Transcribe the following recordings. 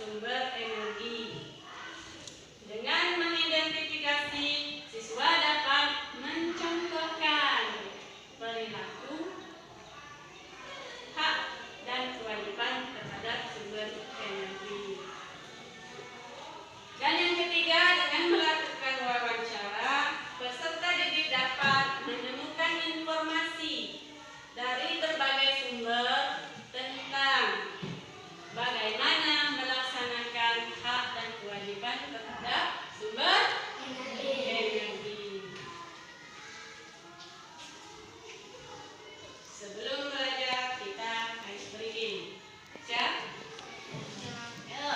sumber energi. Dengan mengidentifikasi, siswa dapat mencontohkan perilaku, hak, dan kewajiban terhadap sumber energi. Dan yang ketiga, dengan melakukan wawancara, peserta didik dapat menemukan informasi dari berbagai sumber tentang bagaimana melaksanakan hak dan kewajiban terhadap sumber energi. Sebelum belajar, kita harus beri Cak. Ayo.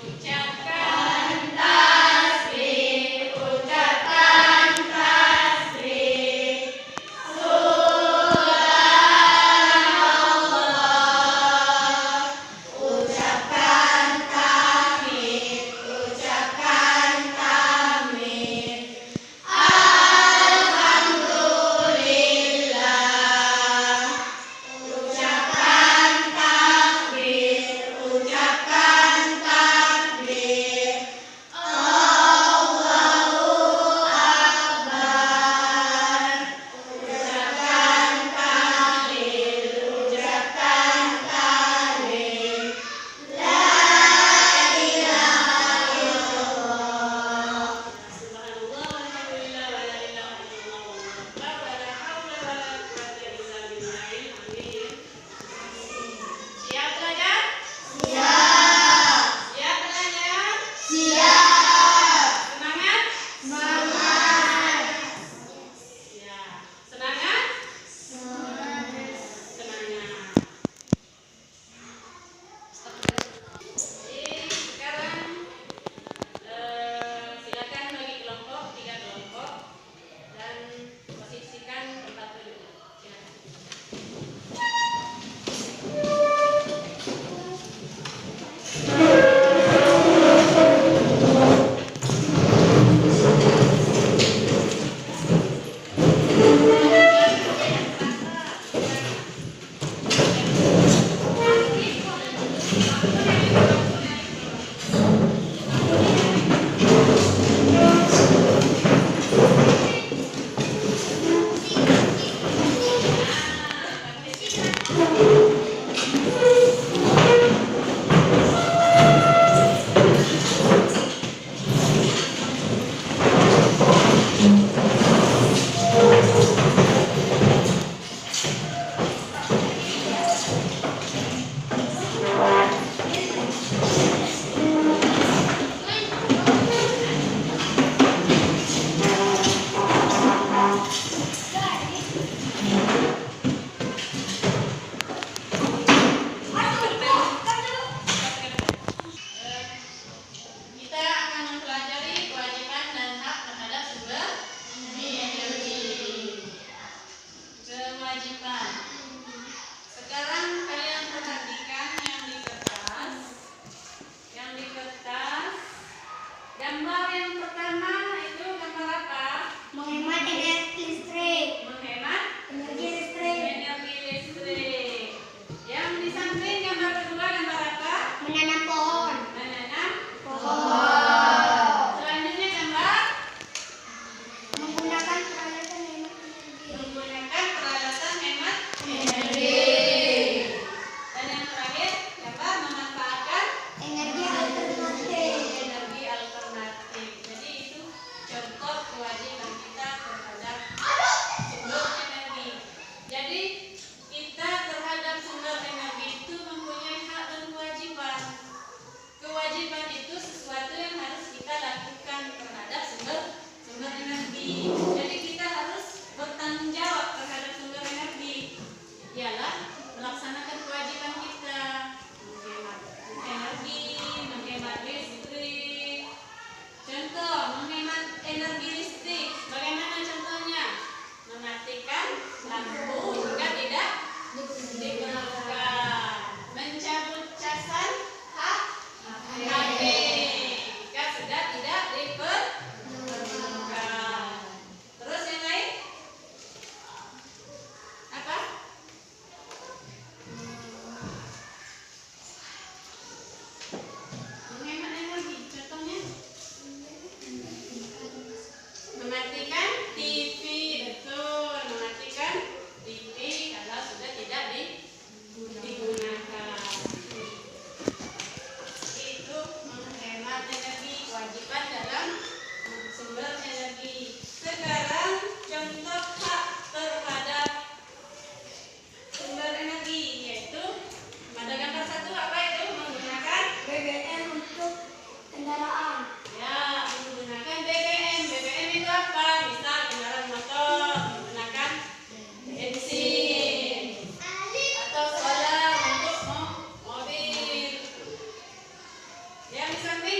Ucapkan tasbih, ucapkan tasbih. Subhanallah. Ucapkan tahmid, ucapkan tahmid. Alhamdulillah. Ucapkan takbir, ucapkan takbir.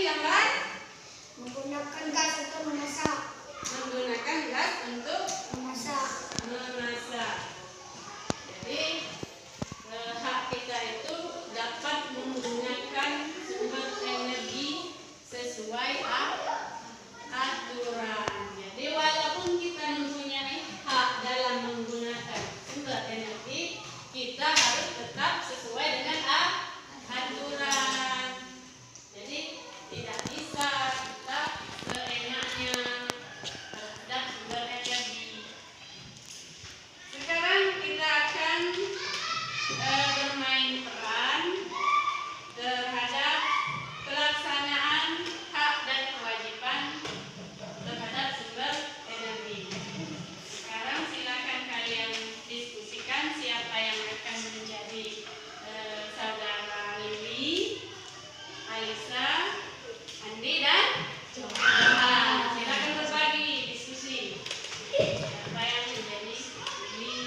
yang lain? Menggunakan gas untuk memasak. Menggunakan gas untuk Memasak. memasak. Jadi hak kita itu dapat menggunakan sumber energi sesuai aturan. Jadi walaupun kita mempunyai hak dalam menggunakan sumber energi, kita harus tetap sesuai dengan aturan. Jadi tidak bisa kita seenaknya terhadap sumber energi. Sekarang kita akan bermain peran terhadap pelaksanaan hak dan kewajiban terhadap sumber energi. Sekarang silakan kalian diskusikan siapa yang akan menjadi saudara Lili, Alisa, Andi, dan Johan. Silakan berbagi diskusi. Siapa yang menjadi Lili?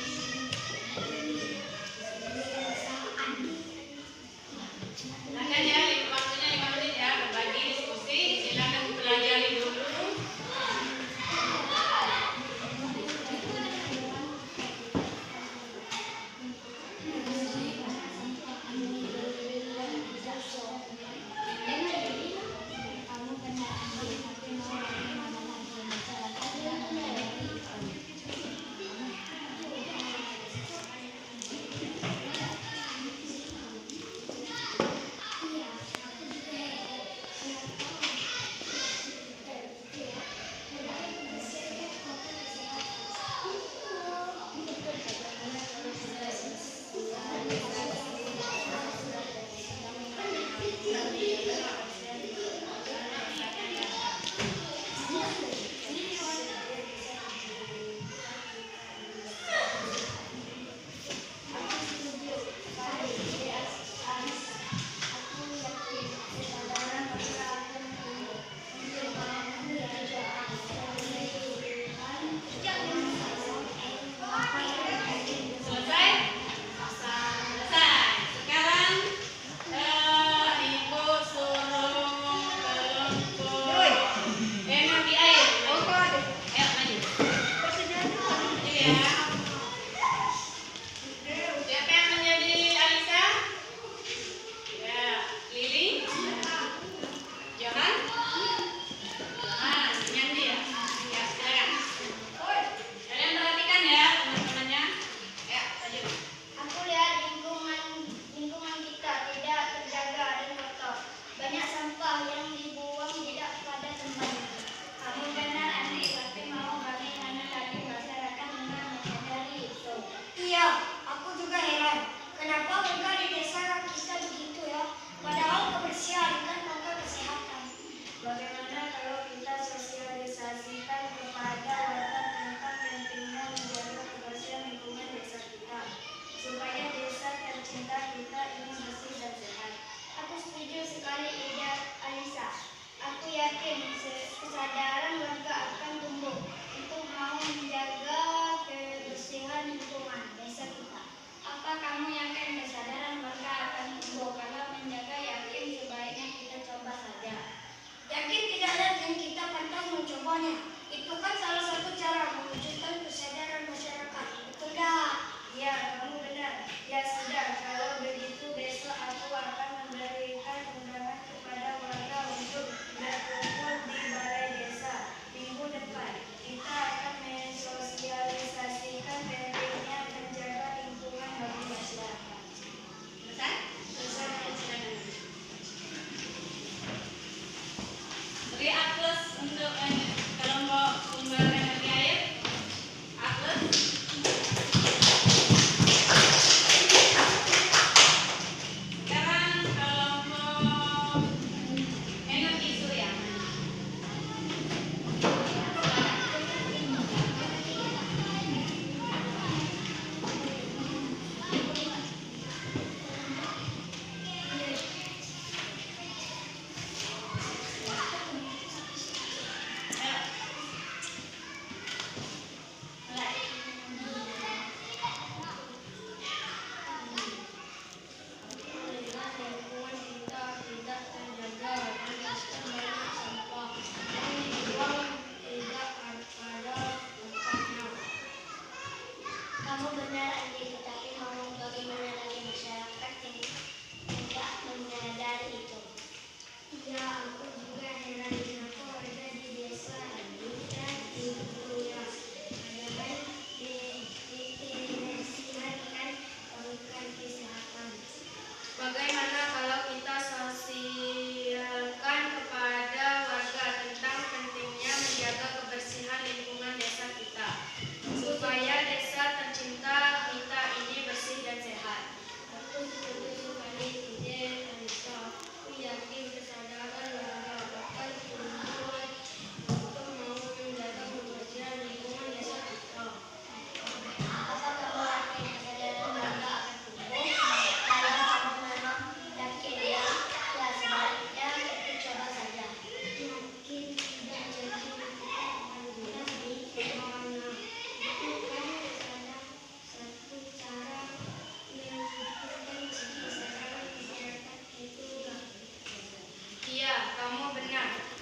Silakan ya, waktunya 5 menit ya, berbagi diskusi. Silakan pelajari dulu.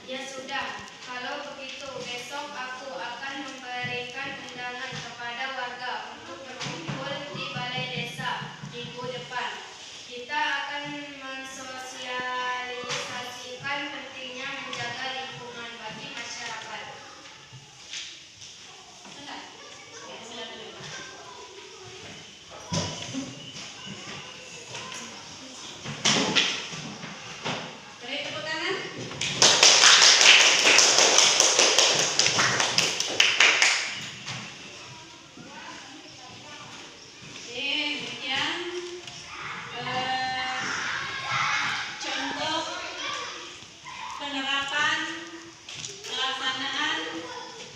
Ya sudah, kalau begitu besok aku akan memberikan undangan kepada warga untuk berkumpul di balai desa minggu depan. Kita akan mensosialisasikan pentingnya menjaga lingkungan bagi masyarakat. Bentar. Ya, silakan dulu. Beri tepuk tangan. Demikian contoh penerapan pelaksanaan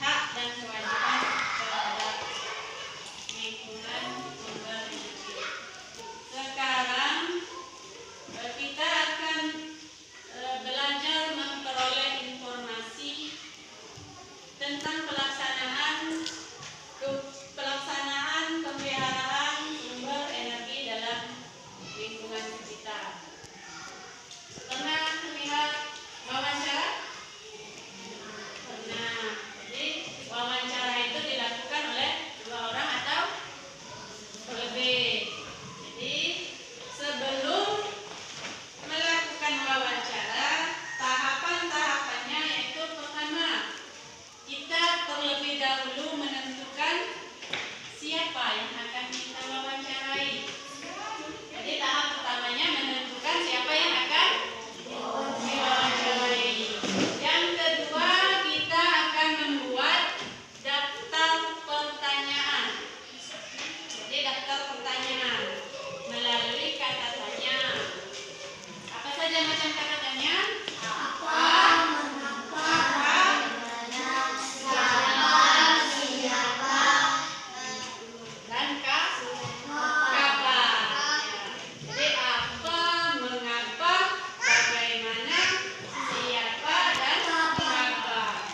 hak dan kewajiban terhadap lingkungan sumber energi. Sekarang kita akan belajar memperoleh informasi tentang pelaksanaan pemeliharaan sumber energi dalam lingkungan sekitar. Pernah lihat wawancara? Pernah. Jadi wawancara itu dilakukan oleh 2 orang atau lebih. Jadi sebelum melakukan wawancara, tahapan-tahapannya yaitu pertama, kita terlebih dahulu menentukan siapa yang akan kita wawancarai. Jadi tahap pertamanya menentukan siapa yang akan diwawancarai. Yang kedua, kita akan membuat daftar pertanyaan. Jadi daftar pertanyaan melalui kata tanya. Apa saja macam kata tanya? Dan kapan. Jadi apa, mengapa, bagaimana, siapa, dan mengapa.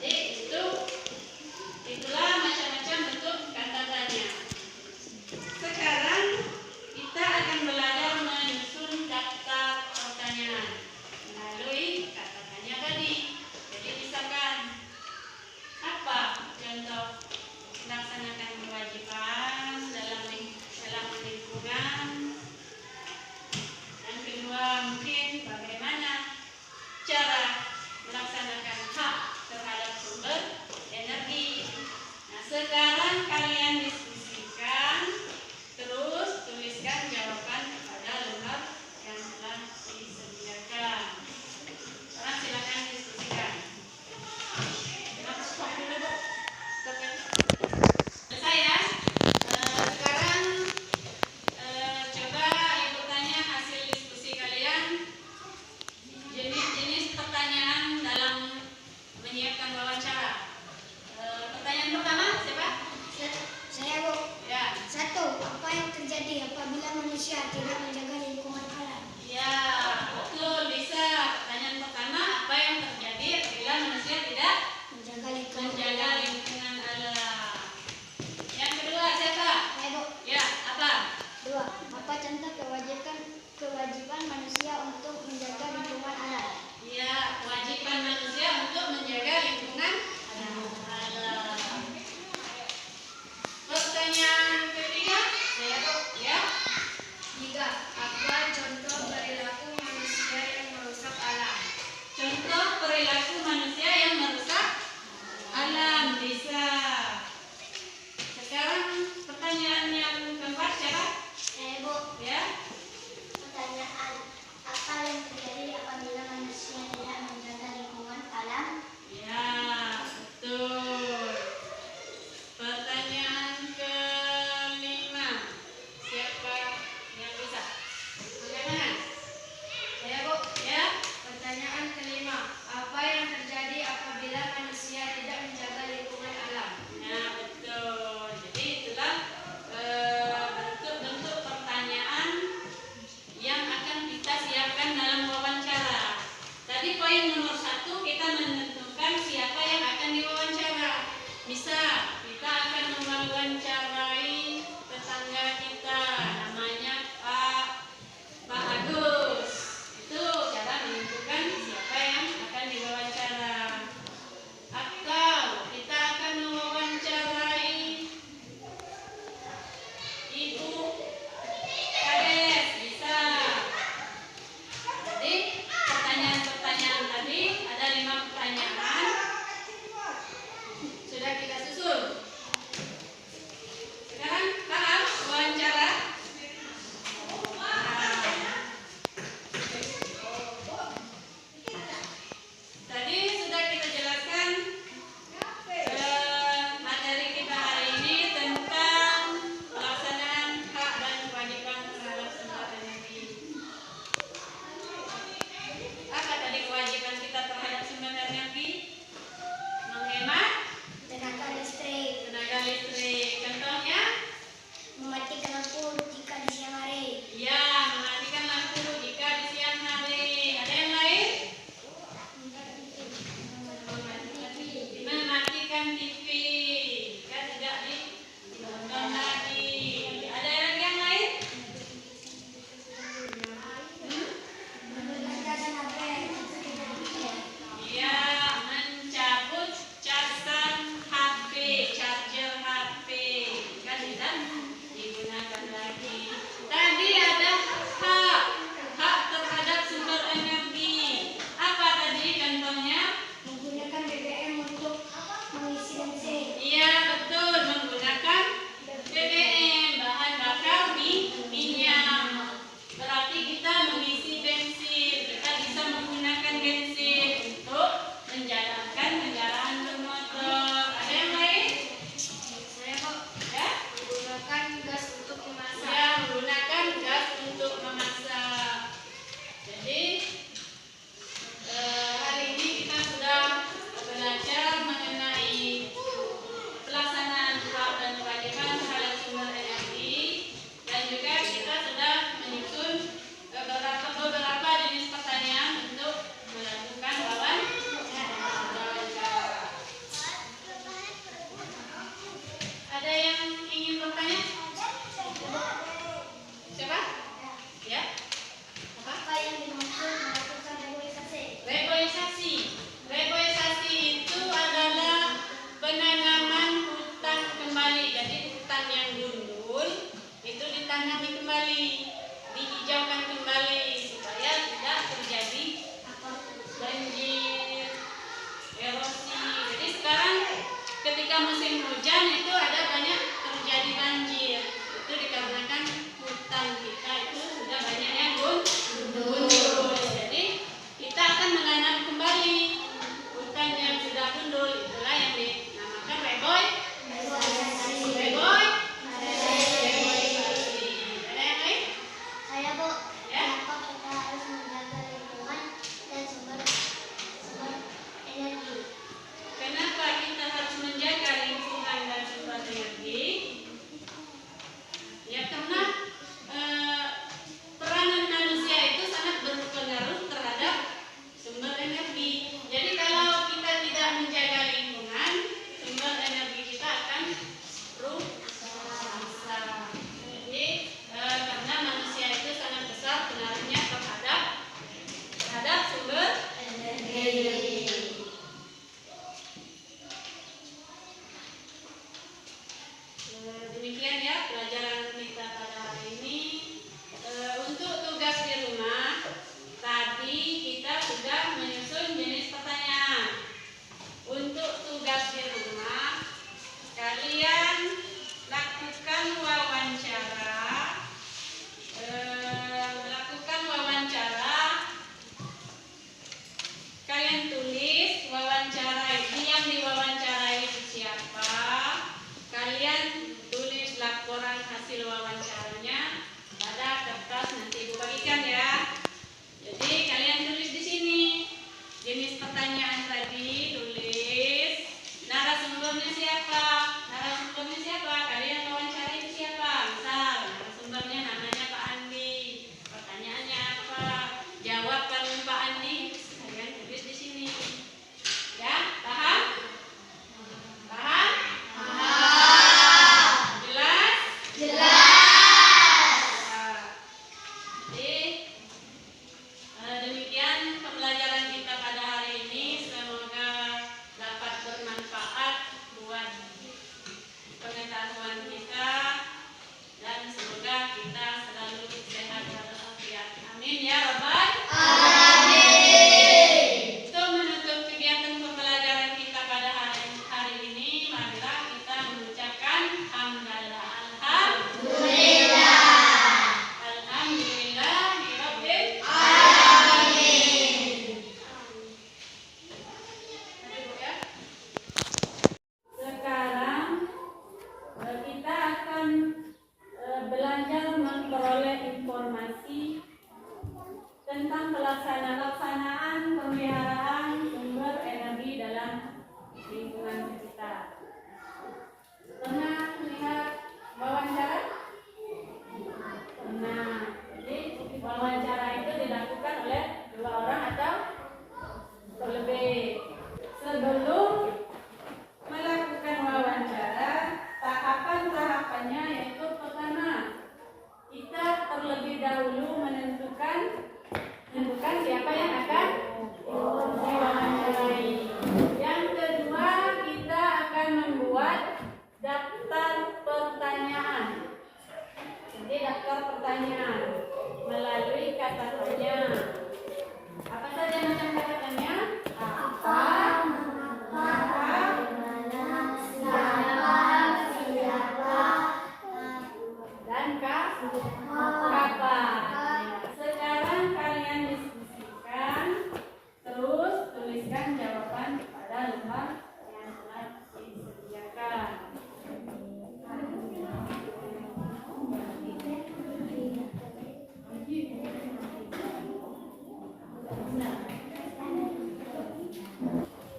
Jadi itulah macam-macam bentuk kata tanya. Sekarang kita akan belajar menyusun daftar pertanyaan.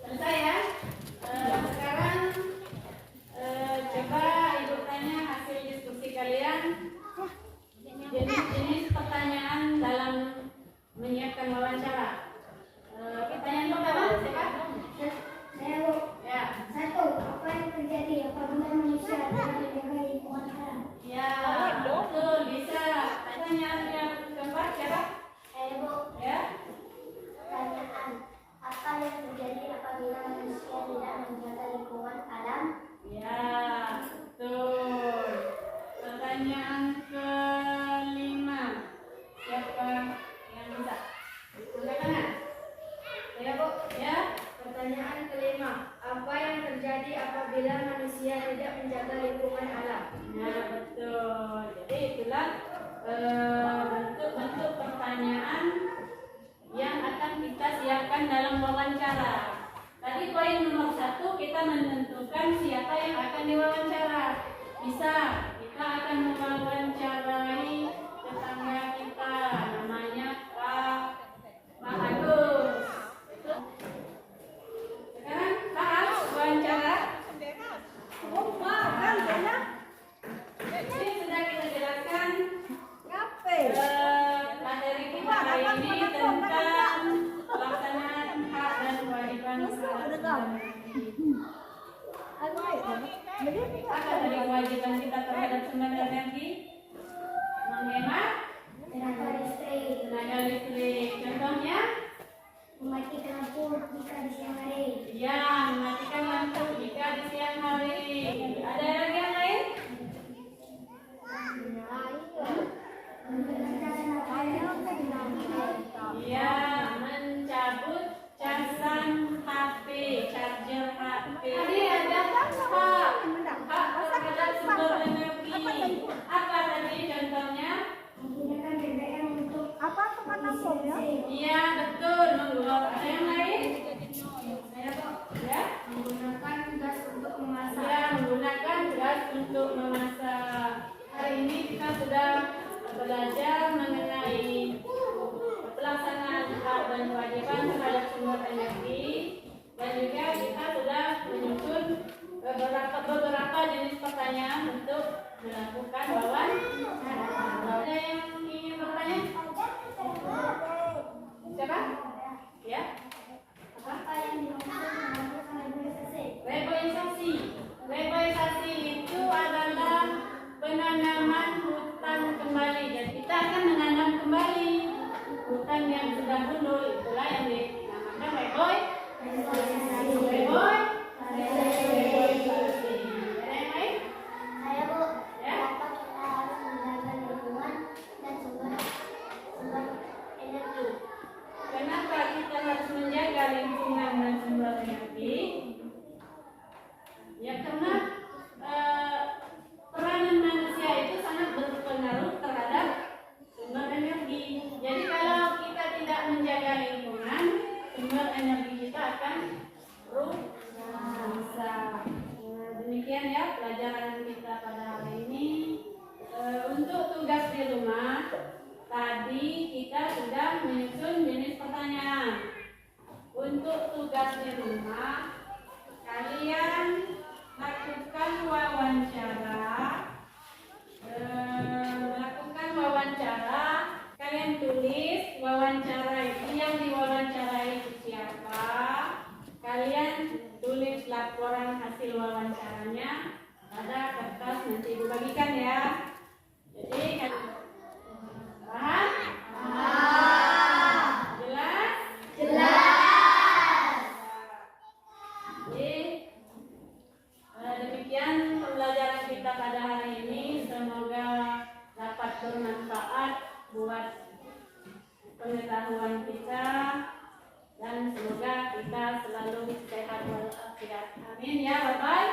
Selesai ya. Sekarang coba Ibu tanya hasil diskusi kalian. Jenis-jenis pertanyaan dalam menyiapkan wawancara. Pertanyaan pertama siapa? Saya Bu. Ya. Satu, apa yang terjadi apabila manusia tidak menjaga lingkungan alam? Ya, betul, bisa. Pertanyaan yang keempat siapa? Saya Bu. Ya. Pertanyaan, apa yang terjadi apabila manusia tidak menjaga lingkungan alam? Ya, betul. Pertanyaan kelima. Siapa yang bisa? Angkat tangan. Ya Bu. Ya. Pertanyaan kelima, apa yang terjadi apabila manusia tidak menjaga lingkungan alam? Nah, betul. Jadi itulah bentuk-bentuk pertanyaan yang akan kita siapkan dalam wawancara. Tadi poin nomor 1 kita menentukan siapa yang akan diwawancara. Bisa, kita akan mewawancarai tetangga kita, namanya Pak Agus. Sekarang Pak Agus wawancara. Ini sudah kita jelaskan materi kita hari ini tentang pelaksanaan hak dan kewajiban terhadap apa tadi kewajiban kita terhadap sumber energi? Menghemat Tenaga listrik, tenaga listrik. Contohnya, mematikan lampu jika di siang hari. ya mematikan lampu jika di siang hari. Ada lagi yang lain? Menggunakan Ya, mencabut casan HP, charger HP. Tadi ada hak terhadap sumber energi. Apa tadi contohnya? menggunakan BBM untuk Iya betul. Ada yang lain? Ya, Menggunakan gas untuk memasak. ya menggunakan gas untuk memasak. Hari ini kita sudah belajar mengenai pelaksanaan hak dan kewajiban terhadap sumber energi, dan juga kita sudah menyusun beberapa jenis pertanyaan untuk melakukan wawancara. Ada yang ingin bertanya? Siapa? Ya. apa yang dimaksud dengan reboisasi? Reboisasi. Reboisasi itu adalah penanaman hutan kembali. Jadi kita akan menanam kembali hutan yang sudah gundul. Itulah yang dinamakan reboisasi. Reboisasi. Ada yang lain? Saya Bu, Ya. kenapa kita harus menjaga lingkungan dan sumber energi? Kenapa kita harus menjaga lingkungan dan sumber energi? Ya karena peranan manusia itu sangat berpengaruh terhadap sumber energi. Jadi kalau kita tidak menjaga lingkungan, sumber energi kita akan rusak. Demikian ya pelajaran kita pada hari ini. Untuk tugas di rumah, tadi kita sudah menyusun jenis pertanyaan. Untuk tugas di rumah, kalian lakukan wawancara. Kalian tulis wawancara itu, yang diwawancarai itu siapa. Kalian tulis laporan hasil wawancaranya pada kertas, nanti dibagikan ya. Jadi paham? Jelas? Jadi demikian pembelajaran kita pada hari ini. Semoga dapat bermanfaat buat pengetahuan kita, dan semoga kita selalu sehat walafiat. Amin ya rabbal